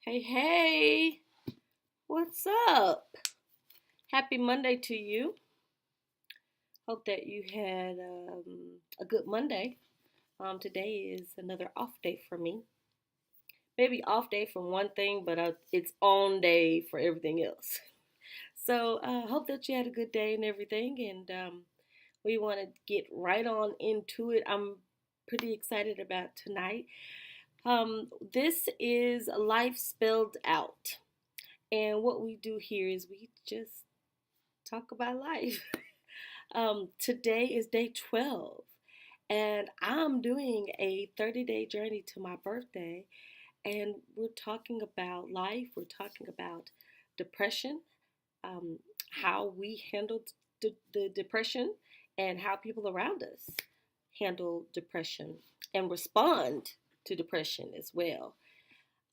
Hey, hey, what's up? Happy Monday to you. Hope that you had a good Monday. Today is another off day for me. Maybe off day for one thing, but it's on day for everything else. So, hope that you had a good day and everything. And we want to get right on into it. I'm pretty excited about tonight. This is life spelled out. And what we do here is we just talk about life. Today is day 12, and I'm doing a 30-day journey to my birthday. And we're talking about life, we're talking about depression, um, how we handled the depression, and how people around us handle depression and respond to depression as well.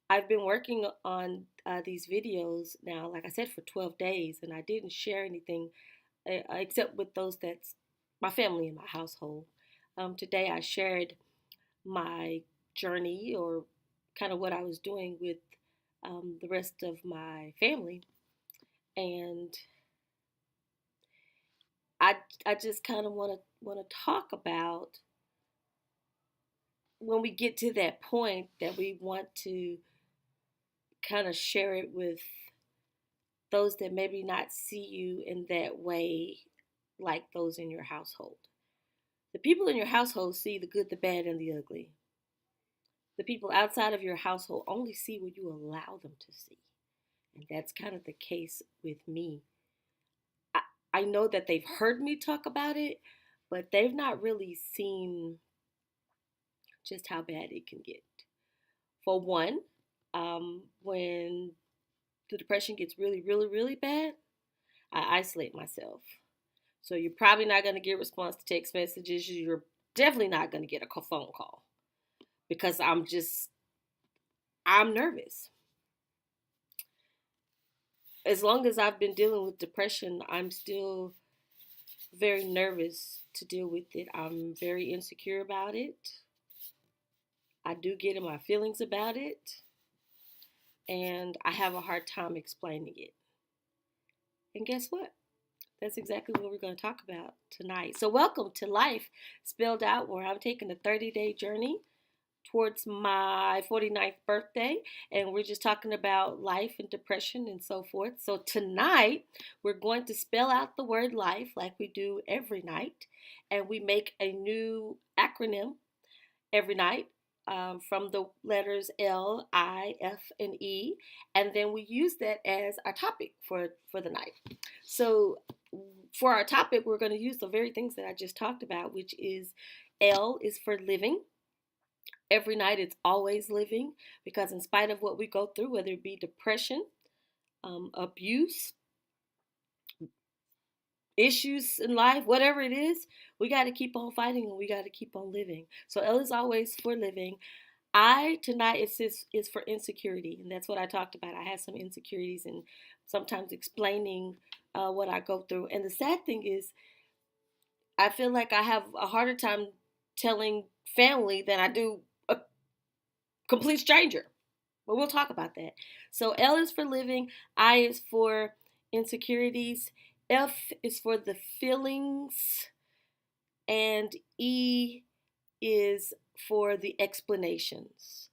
I've been working on these videos now, like I said, for 12 days, and I didn't share anything except with those that's my family in my household. Today I shared my journey or kind of what I was doing with the rest of my family, and I I just kind of want to talk about when we get to that point that we want to kind of share it with those that maybe not see you in that way, like those in your household. The people in your household see the good, the bad, and the ugly. The people outside of your household only see what you allow them to see. And that's kind of the case with me. I, I know that they've heard me talk about it, but they've not really seen just how bad it can get. For one, when the depression gets really, really, really bad, I isolate myself. So you're probably not going to get response to text messages. You're definitely not going to get a phone call because I'm nervous. As long as I've been dealing with depression, I'm still very nervous to deal with it. I'm very insecure about it. I do get in my feelings about it, and I have a hard time explaining it. And guess what? That's exactly what we're going to talk about tonight. So, welcome to Life Spelled Out, where I'm taking a 30-day journey towards my 49th birthday, and we're just talking about life and depression and so forth. So tonight we're going to spell out the word life like we do every night, and we make a new acronym every night, from the letters L, I, F, and E, and then we use that as our topic for the night. So for our topic, we're going to use the very things that I just talked about, which is L is for living. Every night it's always living, because in spite of what we go through, whether it be depression, abuse, issues in life, whatever it is, we got to keep on fighting and we got to keep on living. So L is always for living. I tonight is for insecurity, and that's what I talked about. I have some insecurities, and sometimes explaining what I go through. And the sad thing is, I feel like I have a harder time telling family than I do a complete stranger. But we'll talk about that. So L is for living, I is for insecurities, F is for the feelings, and E is for the explanations.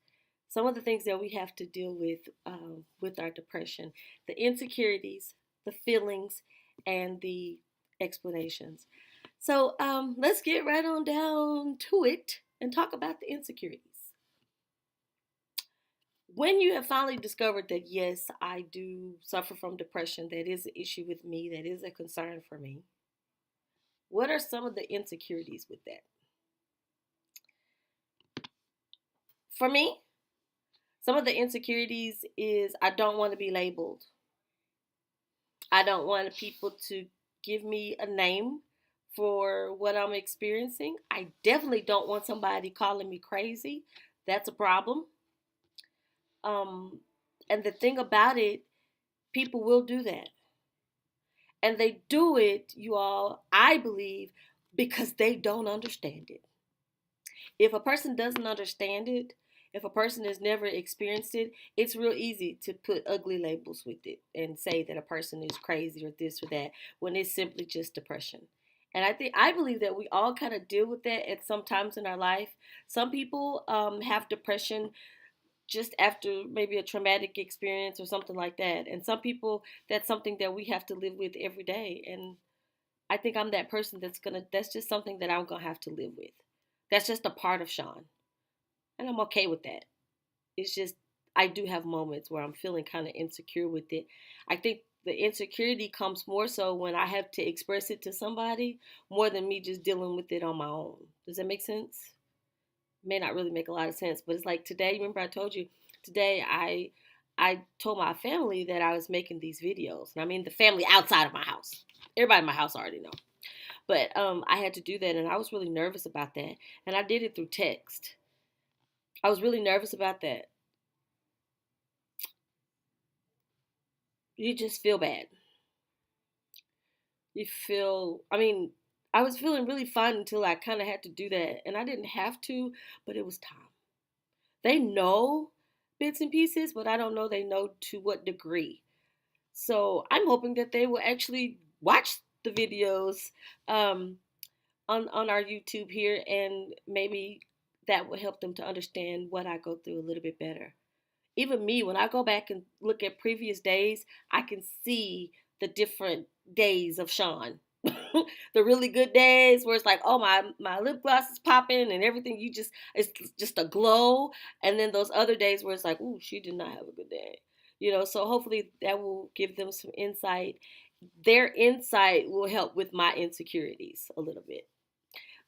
Some of the things that we have to deal with our depression, the insecurities, the feelings, and the explanations. So let's get right on down to it and talk about the insecurities. When you have finally discovered that, yes, I do suffer from depression, that is an issue with me, that is a concern for me, what are some of the insecurities with that? For me, some of the insecurities is I don't want to be labeled. I don't want people to give me a name for what I'm experiencing. I definitely don't want somebody calling me crazy. That's a problem. Um, and the thing about it, people will do that. And they do it, you all, I believe, because they don't understand it. If a person doesn't understand it, if a person has never experienced it, it's real easy to put ugly labels with it and say that a person is crazy or this or that when it's simply just depression. And I believe that we all kind of deal with that at some times in our life. Some people have depression just after maybe a traumatic experience or something like that. And some people, that's something that we have to live with every day. And I think I'm that person that's just something that I'm gonna have to live with. That's just a part of Sean. And I'm okay with that. It's just, I do have moments where I'm feeling kind of insecure with it. I think the insecurity comes more so when I have to express it to somebody more than me just dealing with it on my own. Does that make sense? May not really make a lot of sense, but it's like today, remember I told you, today I told my family that I was making these videos. And I mean the family outside of my house. Everybody in my house already know. But I had to do that and I was really nervous about that. And I did it through text. I was really nervous about that. You just feel bad. You feel, I mean, I was feeling really fine until I kind of had to do that. And I didn't have to, but it was time. They know bits and pieces, but I don't know they know to what degree. So I'm hoping that they will actually watch the videos um, on our YouTube here, and maybe that will help them to understand what I go through a little bit better. Even me, when I go back and look at previous days, I can see the different days of Sean. The really good days where it's like, oh, my lip gloss is popping and everything, you just, it's just a glow. And then those other days where it's like, ooh, she did not have a good day. So hopefully that will give them some insight. Their insight will help with my insecurities a little bit.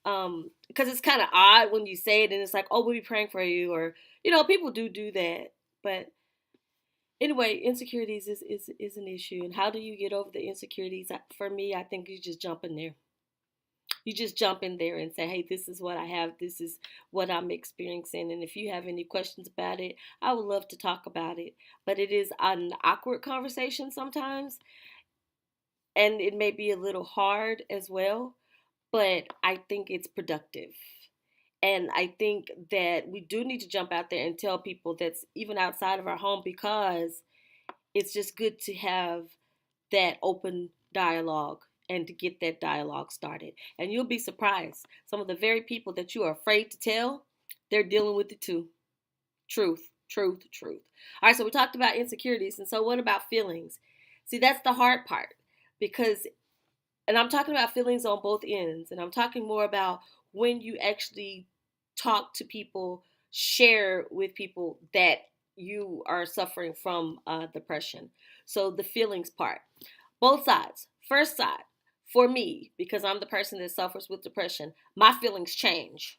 Because it's kind of odd when you say it and it's like, oh, we'll be praying for you, or people do that. But anyway, insecurities is an issue. And how do you get over the insecurities? For me, I think you just jump in there. You just jump in there and say, hey, this is what I have. This is what I'm experiencing. And if you have any questions about it, I would love to talk about it. But it is an awkward conversation sometimes. And it may be a little hard as well. But I think it's productive. And I think that we do need to jump out there and tell people that's even outside of our home, because it's just good to have that open dialogue and to get that dialogue started. And you'll be surprised. Some of the very people that you are afraid to tell, they're dealing with it too. Truth, truth, truth. All right, so we talked about insecurities. And so what about feelings? See, that's the hard part, because, and I'm talking about feelings on both ends, and I'm talking more about when you actually talk to people, share with people that you are suffering from depression. So the feelings part, both sides. First side, for me, because I'm the person that suffers with depression, my feelings change.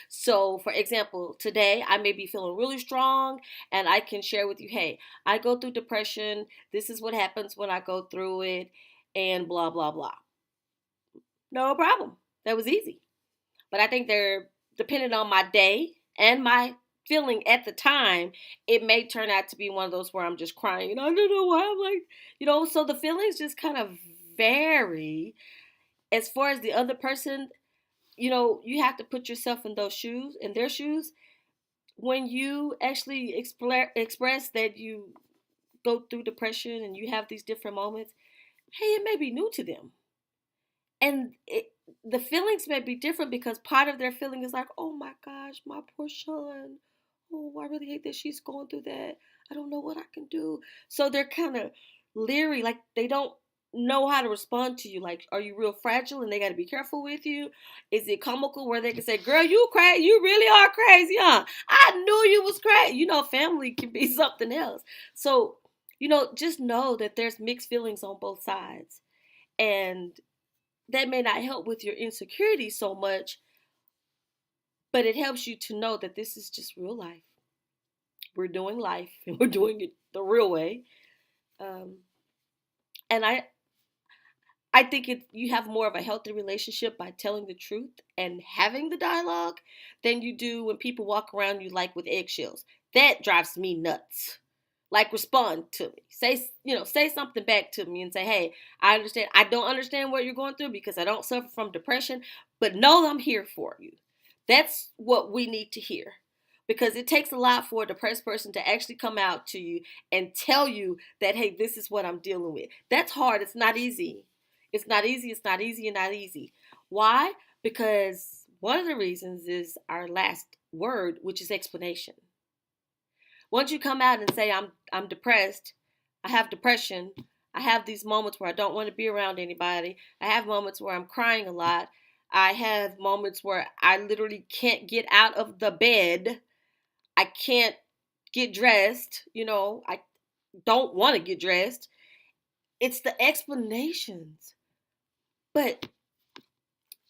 So, for example, today I may be feeling really strong and I can share with you, hey, I go through depression. This is what happens when I go through it, and blah, blah, blah. No problem. That was easy. But I think they're depending on my day and my feeling at the time, it may turn out to be one of those where I'm just crying. I don't know why I'm like, so the feelings just kind of vary. As far as the other person, you have to put yourself in those shoes, in their shoes. When you actually express that you go through depression and you have these different moments, hey, it may be new to them. And the feelings may be different, because part of their feeling is like, oh my gosh, my poor Sean. Oh, I really hate that she's going through that. I don't know what I can do. So they're kind of leery, like they don't know how to respond to you. Like, are you real fragile and they got to be careful with you? Is it comical where they can say, girl, you crazy? You really are crazy, huh? I knew you was crazy. Family can be something else. So, just know that there's mixed feelings on both sides. And that may not help with your insecurity so much, but it helps you to know that this is just real life. We're doing life and we're doing it the real way. Um, and I think you have more of a healthy relationship by telling the truth and having the dialogue than you do when people walk around you like with eggshells. That drives me nuts. Like, respond to me. Say something back to me and say, hey, I understand. I don't understand what you're going through because I don't suffer from depression, but know I'm here for you. That's what we need to hear. because it takes a lot for a depressed person to actually come out to you and tell you that, hey, this is what I'm dealing with. That's hard. It's not easy. It's not easy. It's not easy and not easy. Why? Because one of the reasons is our last word, which is explanation. Once you come out and say, I'm depressed, I have depression, I have these moments where I don't want to be around anybody, I have moments where I'm crying a lot, I have moments where I literally can't get out of the bed, I can't get dressed, I don't want to get dressed. It's the explanations. But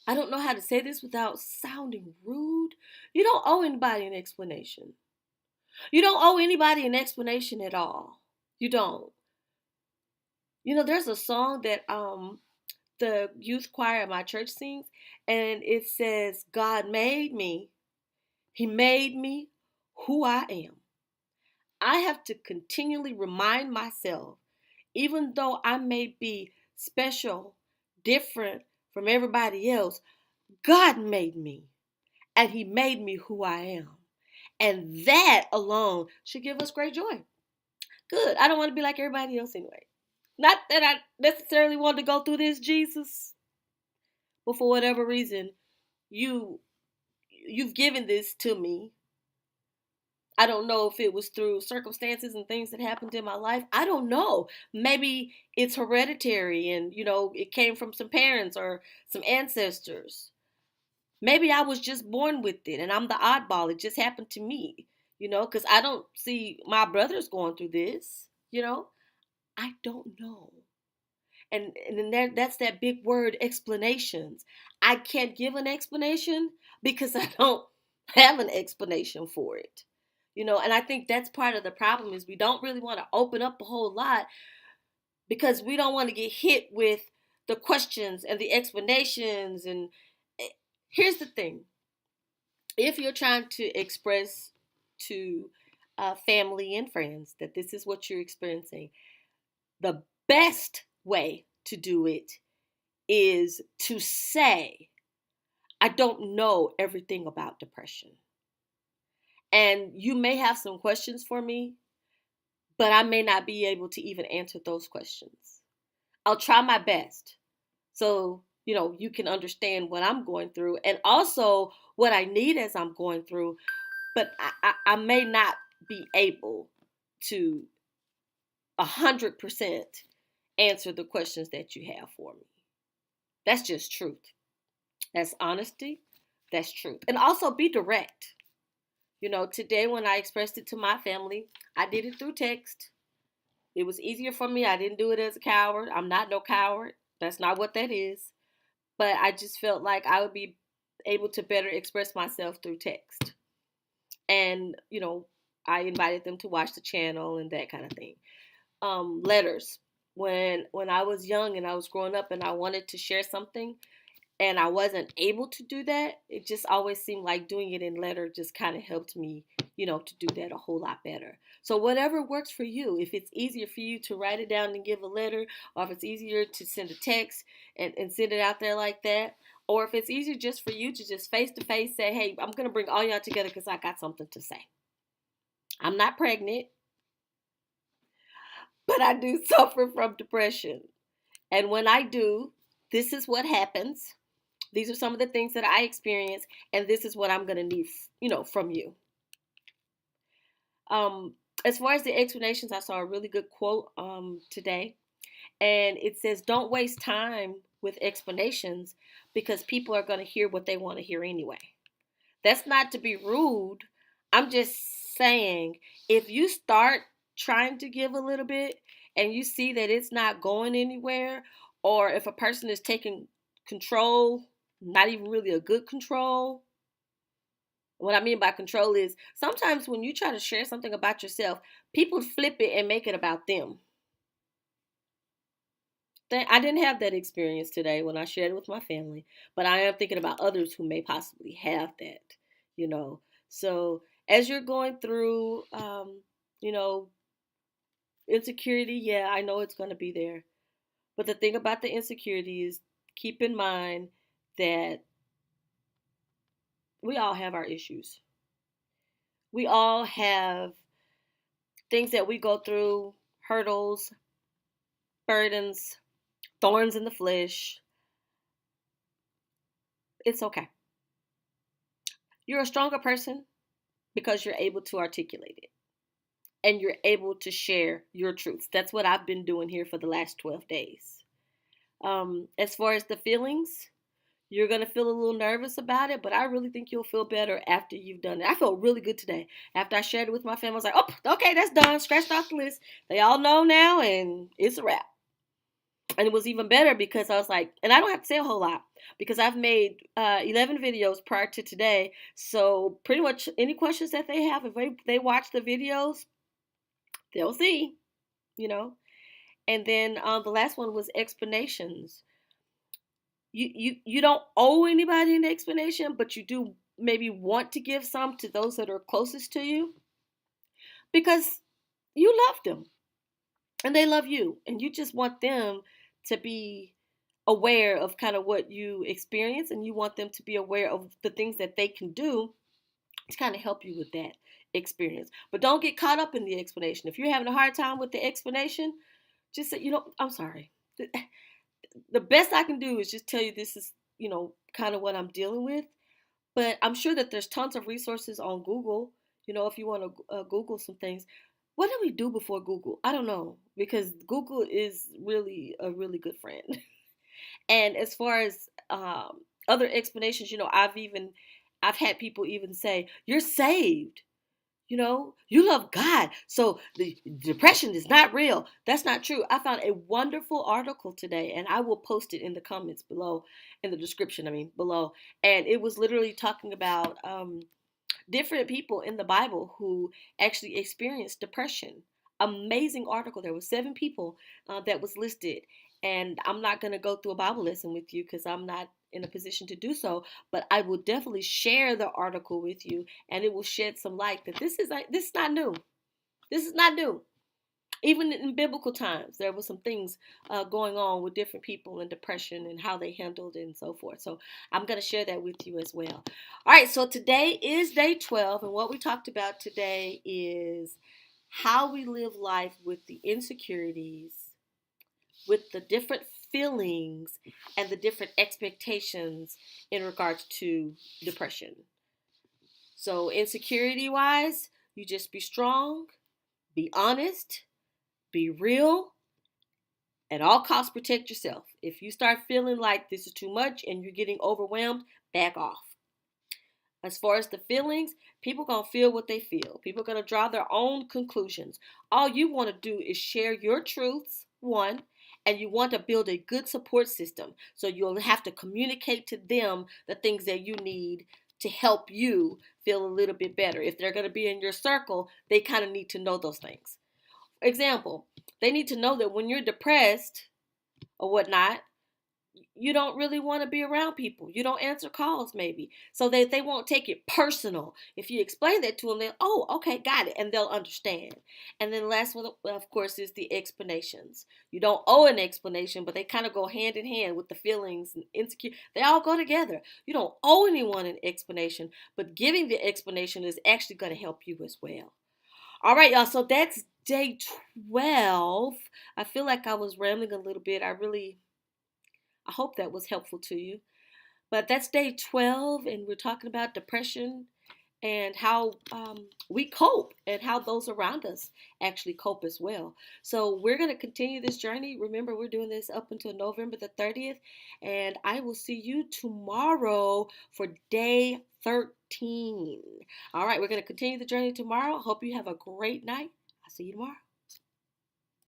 I don't know how to say this without sounding rude. You don't owe anybody an explanation. You don't owe anybody an explanation at all. You don't. There's a song that the youth choir at my church sings, and it says, God made me. He made me who I am. I have to continually remind myself, even though I may be special, different from everybody else, God made me, and He made me who I am. And that alone should give us great joy. Good. I don't want to be like everybody else anyway. Not that I necessarily want to go through this, Jesus, but for whatever reason, you you've given this to me. I don't know if it was through circumstances and things that happened in my life. I don't know. Maybe it's hereditary and it came from some parents or some ancestors. Maybe I was just born with it and I'm the oddball. It just happened to me, because I don't see my brothers going through this. I don't know. And then that's that big word, explanations. I can't give an explanation because I don't have an explanation for it. And I think that's part of the problem is we don't really want to open up a whole lot because we don't want to get hit with the questions and the explanations. And here's the thing. If you're trying to express to family and friends that this is what you're experiencing, the best way to do it is to say, I don't know everything about depression. And you may have some questions for me, but I may not be able to even answer those questions. I'll try my best. So, you can understand what I'm going through and also what I need as I'm going through, but I may not be able to 100% answer the questions that you have for me. That's just truth. That's honesty. That's truth. And also be direct. Today when I expressed it to my family, I did it through text. It was easier for me. I didn't do it as a coward. I'm not no coward. That's not what that is. But I just felt like I would be able to better express myself through text. And, I invited them to watch the channel and that kind of thing. Letters. When I was young and I was growing up and I wanted to share something, and I wasn't able to do that, it just always seemed like doing it in letter just kind of helped me, to do that a whole lot better. So whatever works for you, if it's easier for you to write it down and give a letter, or if it's easier to send a text and send it out there like that, or if it's easier just for you to just face to face say, hey, I'm going to bring all y'all together because I got something to say. I'm not pregnant, but I do suffer from depression. And when I do, this is what happens. These are some of the things that I experience, and this is what I'm going to need, from you. As far as the explanations, I saw a really good quote today, and it says, "Don't waste time with explanations because people are going to hear what they want to hear anyway." That's not to be rude. I'm just saying, if you start trying to give a little bit and you see that it's not going anywhere, or if a person is taking control, not even really a good control. What I mean by control is sometimes when you try to share something about yourself, people flip it and make it about them. I didn't have that experience today when I shared it with my family, but I am thinking about others who may possibly have that, you know. So as you're going through, you know, insecurity, yeah, I know it's going to be there. But the thing about the insecurity is keep in mind that we all have our issues. We all have things that we go through, hurdles, burdens, thorns in the flesh. It's okay. You're a stronger person because you're able to articulate it and you're able to share your truths. That's what I've been doing here for the last 12 days. As far as the feelings, you're going to feel a little nervous about it, but I really think you'll feel better after you've done it. I felt really good today. After I shared it with my family, I was like, oh, okay, that's done. Scratched off the list. They all know now, and it's a wrap. And it was even better because I was like, and I don't have to say a whole lot because I've made 11 videos prior to today. So pretty much any questions that they have, if they watch the videos, they'll see, you know. And then the last one was explanations. You don't owe anybody an explanation, but you do maybe want to give some to those that are closest to you because you love them and they love you, and you just want them to be aware of kind of what you experience, and you want them to be aware of the things that they can do to kind of help you with that experience. But don't get caught up in the explanation. If you're having a hard time with the explanation, just say, I'm sorry. The best I can do is just tell you this is, kind of what I'm dealing with. But I'm sure that there's tons of resources on Google, if you want to Google some things. What did we do before Google? I don't know, because Google is really a really good friend. And as far as other explanations, I've had people even say, "You're saved." You love God, so the depression is not real. That's not true. I found a wonderful article today, and I will post it in the comments below, in the description, below. And it was literally talking about different people in the Bible who actually experienced depression. Amazing article. There were 7 people that was listed, and I'm not going to go through a Bible lesson with you because I'm not in a position to do so. But I will definitely share the article with you, and it will shed some light that this is not new. This is not new. Even in biblical times, there were some things going on with different people and depression and how they handled it and so forth. So I'm going to share that with you as well. All right, so today is day 12, and what we talked about today is how we live life with the insecurities, with the different feelings, and the different expectations in regards to depression. So insecurity wise, you just be strong, be honest, be real. At all costs, protect yourself. If you start feeling like this is too much and you're getting overwhelmed, back off. As far as the feelings, people going to feel what they feel. People are going to draw their own conclusions. All you want to do is share your truths, one, and you want to build a good support system. So you'll have to communicate to them the things that you need to help you feel a little bit better. If they're going to be in your circle, they kind of need to know those things. Example, they need to know that when you're depressed or whatnot, you don't really want to be around people. You don't answer calls maybe. So they won't take it personal. If you explain that to them, they'll, oh, okay, got it. And they'll understand. And then the last one, of course, is the explanations. You don't owe an explanation, but they kind of go hand in hand with the feelings and insecure. They all go together. You don't owe anyone an explanation, but giving the explanation is actually going to help you as well. All right, y'all. So that's day 12. I feel like I was rambling a little bit. I hope that was helpful to you. But that's day 12, and we're talking about depression and how we cope and how those around us actually cope as well. So we're going to continue this journey. Remember, we're doing this up until November the 30th, and I will see you tomorrow for day 13. All right, we're going to continue the journey tomorrow. Hope you have a great night. I'll see you tomorrow.